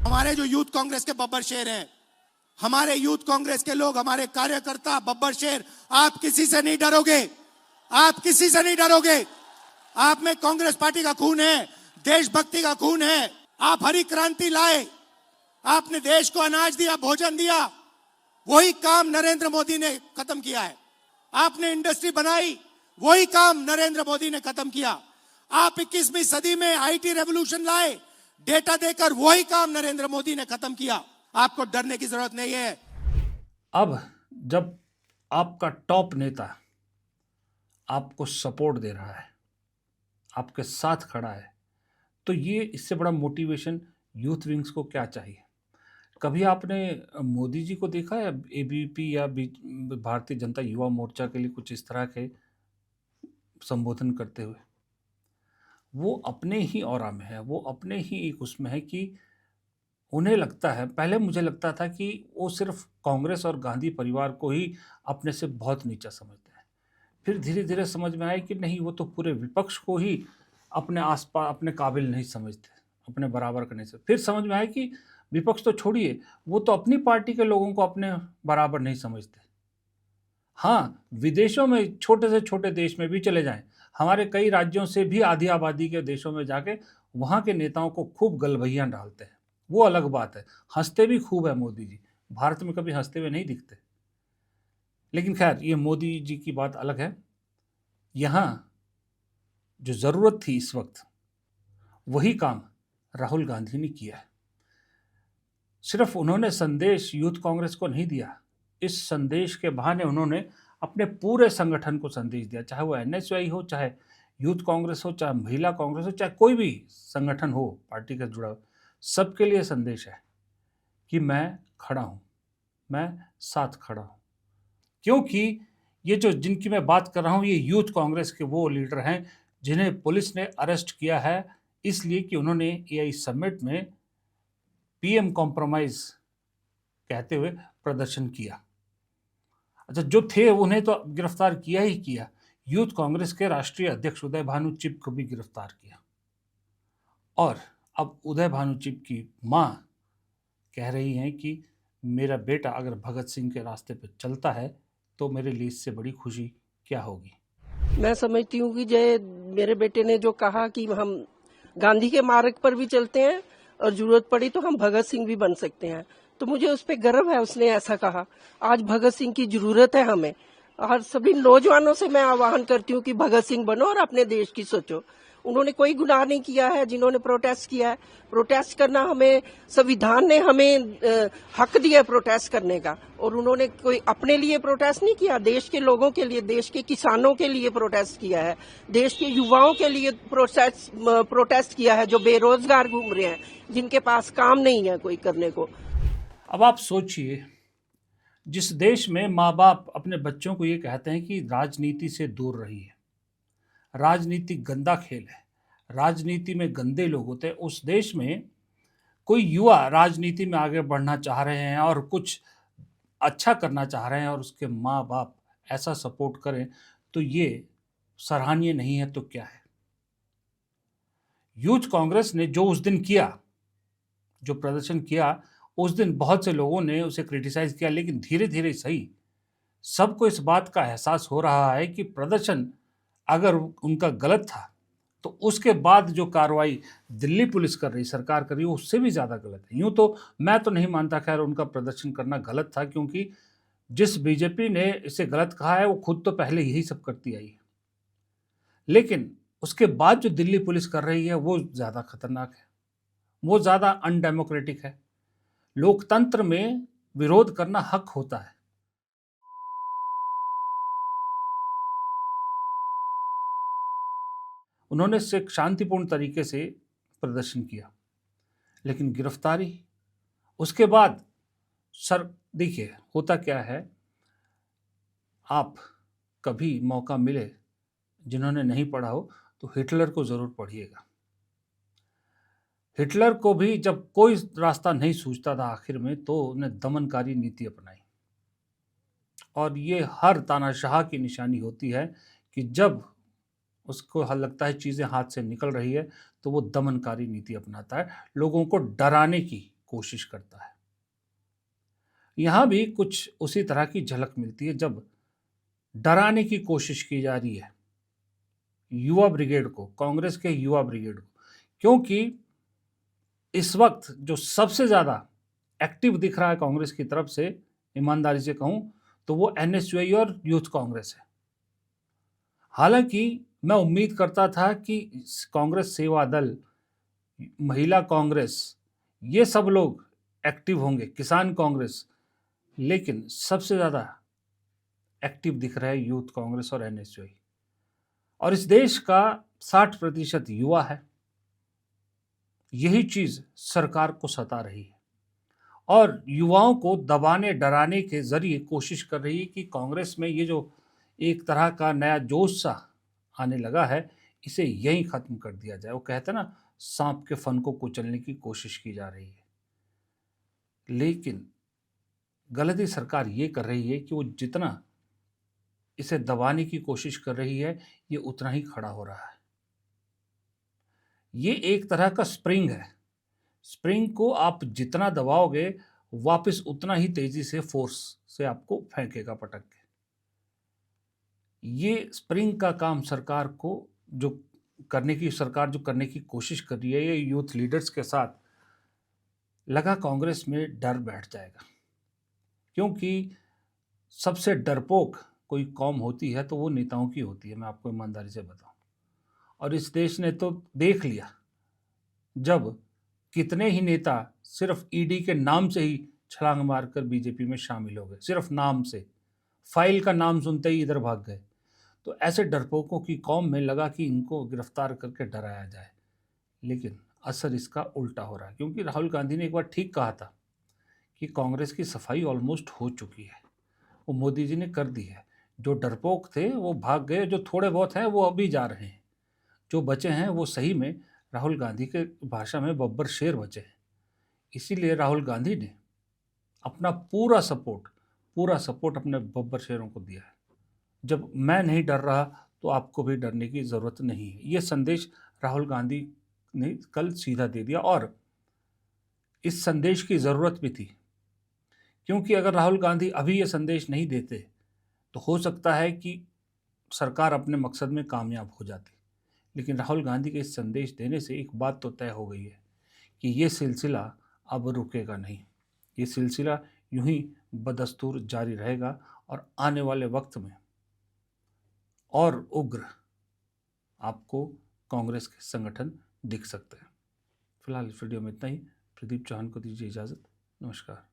हमारे जो यूथ कांग्रेस के बब्बर शेर हैं, हमारे यूथ कांग्रेस के लोग, हमारे कार्यकर्ता बब्बर शेर, आप किसी से नहीं डरोगे, आप किसी से नहीं डरोगे। आप में कांग्रेस पार्टी का खून है, देशभक्ति का खून है। आप हरी क्रांति लाए, आपने देश को अनाज दिया, भोजन दिया, वही काम नरेंद्र मोदी ने खत्म किया है। आपने इंडस्ट्री बनाई, वही काम नरेंद्र मोदी ने खत्म किया। आप 21वीं सदी में आईटी रेवोल्यूशन लाए, डेटा देकर, वही काम नरेंद्र मोदी ने खत्म किया। आपको डरने की जरूरत नहीं है। अब जब आपका टॉप नेता आपको सपोर्ट दे रहा है, आपके साथ खड़ा है, तो ये इससे बड़ा मोटिवेशन यूथ विंग्स को क्या चाहिए। कभी आपने मोदी जी को देखा है एबीपी या भारतीय जनता युवा मोर्चा के लिए कुछ इस तरह के संबोधन करते हुए? वो अपने ही ऑरा में है, वो अपने ही एक उसमें है कि उन्हें लगता है, पहले मुझे लगता था कि वो सिर्फ कांग्रेस और गांधी परिवार को ही अपने से बहुत नीचा समझते हैं। फिर धीरे धीरे समझ में आया कि नहीं, वो तो पूरे विपक्ष को ही अपने आसपास अपने काबिल नहीं समझते, अपने बराबर करने से। फिर समझ में आया कि विपक्ष तो छोड़िए, वो तो अपनी पार्टी के लोगों को अपने बराबर नहीं समझते। हाँ, विदेशों में, छोटे से छोटे देश में भी चले जाएं, हमारे कई राज्यों से भी आधी आबादी के देशों में जाके वहाँ के नेताओं को खूब गलभैयां डालते हैं, वो अलग बात है। हंसते भी खूब है मोदी जी, भारत में कभी हंसते हुए नहीं दिखते। लेकिन खैर, ये मोदी जी की बात अलग है। यहाँ जो ज़रूरत थी इस वक्त, वही काम राहुल गांधी ने किया है। सिर्फ उन्होंने संदेश यूथ कांग्रेस को नहीं दिया, इस संदेश के बहाने उन्होंने अपने पूरे संगठन को संदेश दिया, चाहे वो एनएसयूआई हो, चाहे यूथ कांग्रेस हो, चाहे महिला कांग्रेस हो, चाहे कोई भी संगठन हो पार्टी का जुड़ा हो, सबके लिए संदेश है कि मैं खड़ा हूँ, मैं साथ खड़ा हूँ। क्योंकि ये जो जिनकी मैं बात कर रहा हूँ, ये यूथ कांग्रेस के वो लीडर हैं जिन्हें पुलिस ने अरेस्ट किया है इसलिए कि उन्होंने एआई समिट में पीएम कॉम्प्रोमाइज कहते हुए प्रदर्शन किया। अच्छा, जो थे उन्हें तो गिरफ्तार किया ही किया, यूथ कांग्रेस के राष्ट्रीय अध्यक्ष उदय भानु चिप को भी गिरफ्तार किया। और अब उदय भानु चिप की मां कह रही हैं कि मेरा बेटा अगर भगत सिंह के रास्ते पर चलता है तो मेरे लिए इससे बड़ी खुशी क्या होगी। मैं समझती हूँ कि जय मेरे बेटे ने जो कहा कि हम गांधी के मार्ग पर भी चलते हैं और जरूरत पड़ी तो हम भगत सिंह भी बन सकते हैं, तो मुझे उस पर गर्व है, उसने ऐसा कहा। आज भगत सिंह की जरूरत है हमें, और सभी नौजवानों से मैं आह्वान करती हूँ कि भगत सिंह बनो और अपने देश की सोचो। उन्होंने कोई गुनाह नहीं किया है जिन्होंने प्रोटेस्ट किया है। प्रोटेस्ट करना हमें, संविधान ने हमें हक दिया प्रोटेस्ट करने का, और उन्होंने कोई अपने लिए प्रोटेस्ट नहीं किया, देश के लोगों के लिए, देश के किसानों के लिए प्रोटेस्ट किया है, देश के युवाओं के लिए प्रोटेस्ट किया है जो बेरोजगार घूम रहे हैं, जिनके पास काम नहीं है कोई करने को। अब आप सोचिए, जिस देश में माँ बाप अपने बच्चों को ये कहते हैं कि राजनीति से दूर रहिए, राजनीति गंदा खेल है, राजनीति में गंदे लोग होते हैं, उस देश में कोई युवा राजनीति में आगे बढ़ना चाह रहे हैं और कुछ अच्छा करना चाह रहे हैं और उसके माँ बाप ऐसा सपोर्ट करें, तो ये सराहनीय नहीं है तो क्या है। यूथ कांग्रेस ने जो उस दिन किया, जो प्रदर्शन किया, उस दिन बहुत से लोगों ने उसे क्रिटिसाइज किया, लेकिन धीरे धीरे सही सबको इस बात का एहसास हो रहा है कि प्रदर्शन अगर उनका गलत था तो उसके बाद जो कार्रवाई दिल्ली पुलिस कर रही, सरकार कर रही है, उससे भी ज़्यादा गलत है। यूँ तो मैं तो नहीं मानता खैर उनका प्रदर्शन करना गलत था, क्योंकि जिस बीजेपी ने इसे गलत कहा है वो खुद तो पहले यही सब करती आई है, लेकिन उसके बाद जो दिल्ली पुलिस कर रही है वो ज़्यादा खतरनाक है, वो ज़्यादा अनडेमोक्रेटिक है। लोकतंत्र में विरोध करना हक होता है। उन्होंने इसे शांतिपूर्ण तरीके से प्रदर्शन किया, लेकिन गिरफ्तारी, उसके बाद सर देखिए होता क्या है, आप कभी मौका मिले, जिन्होंने नहीं पढ़ा हो तो हिटलर को ज़रूर पढ़िएगा। हिटलर को भी जब कोई रास्ता नहीं सूझता था आखिर में, तो उन्हें दमनकारी नीति अपनाई, और ये हर तानाशाह की निशानी होती है कि जब उसको लगता है चीज़ें हाथ से निकल रही है तो वो दमनकारी नीति अपनाता है, लोगों को डराने की कोशिश करता है। यहां भी कुछ उसी तरह की झलक मिलती है जब डराने की कोशिश की जा रही है युवा ब्रिगेड को, कांग्रेस के युवा ब्रिगेड को, क्योंकि इस वक्त जो सबसे ज्यादा एक्टिव दिख रहा है कांग्रेस की तरफ से, ईमानदारी से कहूं तो वो एनएसयूआई और यूथ कांग्रेस है। हालांकि मैं उम्मीद करता था कि कांग्रेस सेवा दल, महिला कांग्रेस, ये सब लोग एक्टिव होंगे, किसान कांग्रेस, लेकिन सबसे ज्यादा एक्टिव दिख रहा है यूथ कांग्रेस और एनएसयूआई। और इस देश का 60% युवा है। यही चीज सरकार को सता रही है और युवाओं को दबाने डराने के जरिए कोशिश कर रही है कि कांग्रेस में ये जो एक तरह का नया जोश सा आने लगा है, इसे यहीं खत्म कर दिया जाए। वो कहते हैं ना, सांप के फन को कुचलने की कोशिश की जा रही है। लेकिन गलती सरकार ये कर रही है कि वो जितना इसे दबाने की कोशिश कर रही है, ये उतना ही खड़ा हो रहा है। ये एक तरह का स्प्रिंग है। स्प्रिंग को आप जितना दबाओगे, वापस उतना ही तेजी से फोर्स से आपको फेंकेगा, पटक के। ये स्प्रिंग का काम सरकार जो करने की कोशिश कर रही है, ये यूथ लीडर्स के साथ लगा कांग्रेस में डर बैठ जाएगा। क्योंकि सबसे डरपोक कोई कौम होती है तो वो नेताओं की होती है, मैं आपको ईमानदारी से बताऊं। और इस देश ने तो देख लिया, जब कितने ही नेता सिर्फ ईडी के नाम से ही छलांग मारकर बीजेपी में शामिल हो गए, सिर्फ नाम से, फाइल का नाम सुनते ही इधर भाग गए। तो ऐसे डरपोकों की कौम में लगा कि इनको गिरफ्तार करके डराया जाए, लेकिन असर इसका उल्टा हो रहा है। क्योंकि राहुल गांधी ने एक बार ठीक कहा था कि कांग्रेस की सफाई ऑलमोस्ट हो चुकी है, वो मोदी जी ने कर दी है। जो डरपोक थे वो भाग गए, जो थोड़े बहुत हैं वो अभी जा रहे हैं, जो बचे हैं वो सही में राहुल गांधी के भाषा में बब्बर शेर बचे हैं। इसीलिए राहुल गांधी ने अपना पूरा सपोर्ट अपने बब्बर शेरों को दिया है। जब मैं नहीं डर रहा तो आपको भी डरने की ज़रूरत नहीं है, ये संदेश राहुल गांधी ने कल सीधा दे दिया। और इस संदेश की ज़रूरत भी थी, क्योंकि अगर राहुल गांधी अभी ये संदेश नहीं देते तो हो सकता है कि सरकार अपने मकसद में कामयाब हो जाती। लेकिन राहुल गांधी के इस संदेश देने से एक बात तो तय हो गई है कि ये सिलसिला अब रुकेगा नहीं। ये सिलसिला यूं ही बदस्तूर जारी रहेगा और आने वाले वक्त में और उग्र आपको कांग्रेस के संगठन दिख सकते हैं। फिलहाल इस वीडियो में इतना ही। प्रदीप चौहान को दीजिए इजाज़त। नमस्कार।